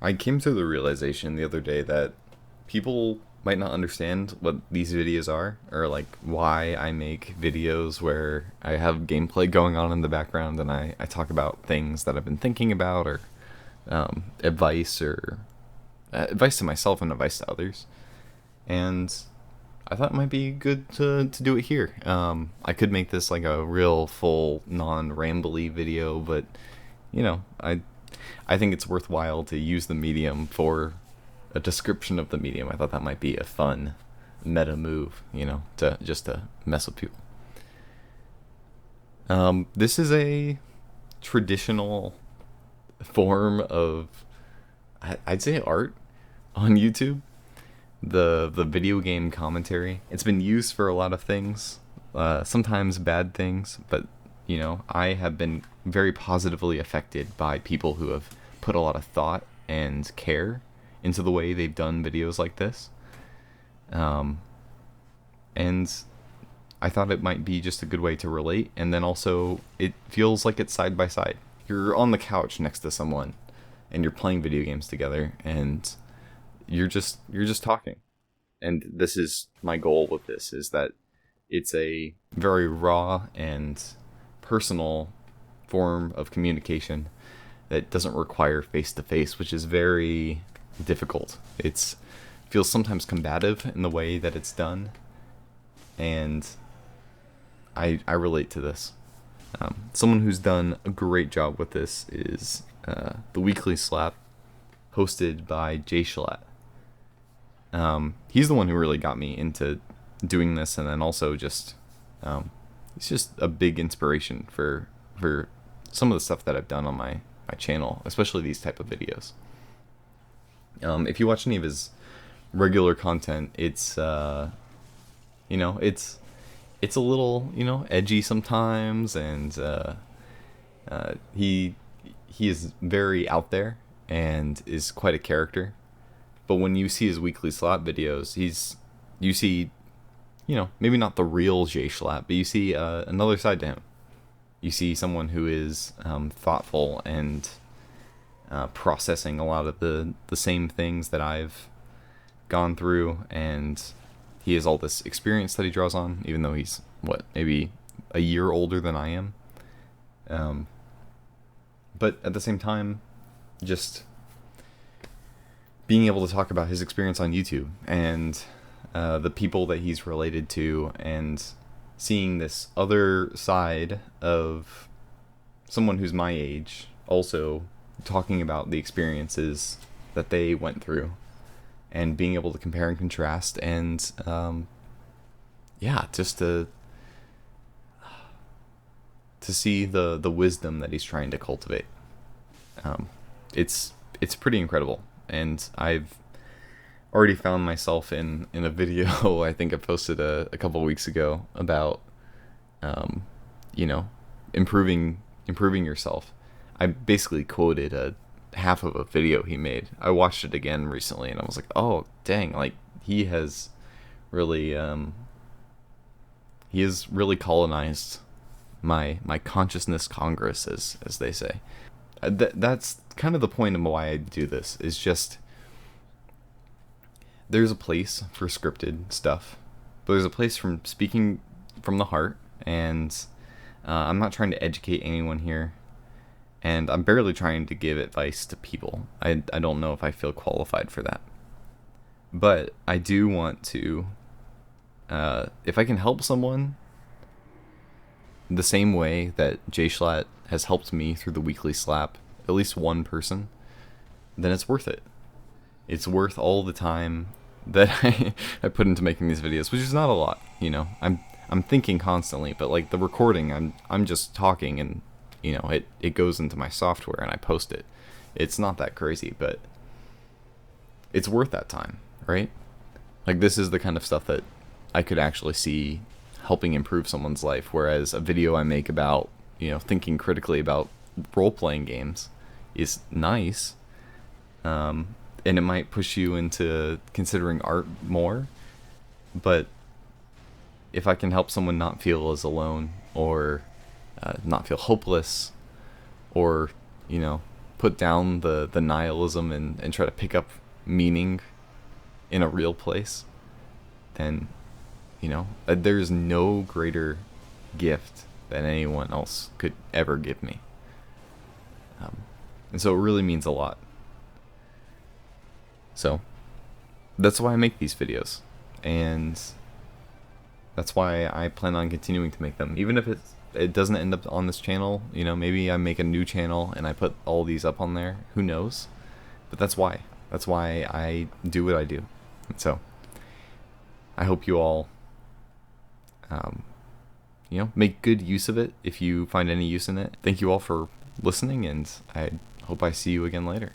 I came to the realization the other day that people might not understand what these videos are, or like why I make videos where I have gameplay going on in the background and I talk about things that I've been thinking about, or advice, or advice to myself and advice to others. And I thought it might be good to do it here. I could make this like a real full non-rambly video, but you know, I think it's worthwhile to use the medium for a description of the medium. I thought that might be a fun meta move, to just to mess with people. This is a traditional form of, I'd say, art on YouTube. The video game commentary. It's been used for a lot of things, sometimes bad things, but I have been very positively affected by people who have put a lot of thought and care into the way they've done videos like this. And I thought it might be just a good way to relate, and then also it feels like it's side by side. You're on the couch next to someone, and you're playing video games together, and you're just talking. And this is my goal with this, is that it's a very raw and personal form of communication that doesn't require face to face, which is very difficult. It's feels sometimes combative in the way that it's done, and I relate to this. Someone who's done a great job with this is the Weekly Slap, hosted by Jay Schlatt. He's the one who really got me into doing this, and then also just he's just a big inspiration for some of the stuff that I've done on my channel, especially these type of videos. If you watch any of his regular content, it's it's a little edgy sometimes, and he is very out there and is quite a character. But when you see his Weekly Slap videos, you see maybe not the real Jay Schlatt, but you see another side to him. You see someone who is thoughtful and processing a lot of the same things that I've gone through, and he has all this experience that he draws on, even though he's maybe a year older than I am. But at the same time, just being able to talk about his experience on YouTube, and the people that he's related to, and seeing this other side of someone who's my age also talking about the experiences that they went through, and being able to compare and contrast, and just to see the wisdom that he's trying to cultivate. It's pretty incredible, and I've already found myself in a video I think I posted a couple of weeks ago about improving yourself. I basically quoted a half of a video he made. I watched it again recently, and I was like, oh dang, like he has really colonized my consciousness congress, as they say. That's kind of the point of why I do this, is just there's a place for scripted stuff, but there's a place from speaking from the heart, and I'm not trying to educate anyone here, and I'm barely trying to give advice to people. I don't know if I feel qualified for that, but I do want to, if I can help someone the same way that Jay Schlatt has helped me through the Weekly Slap, at least one person, then it's worth it. It's worth all the time that I put into making these videos, which is not a lot. I'm thinking constantly, but like the recording, I'm just talking, and it goes into my software and I post it. It's not that crazy, but it's worth that time, right? Like, this is the kind of stuff that I could actually see helping improve someone's life, whereas a video I make about thinking critically about role-playing games is nice, and it might push you into considering art more, but if I can help someone not feel as alone, or not feel hopeless, or put down the nihilism and try to pick up meaning in a real place, then, there's no greater gift that anyone else could ever give me. And so it really means a lot. So that's why I make these videos, and that's why I plan on continuing to make them, even if it doesn't end up on this channel. Maybe I make a new channel and I put all these up on there, who knows. But that's why I do what I do. And so I hope you all make good use of it if you find any use in it. Thank you all for listening, and I hope I see you again later.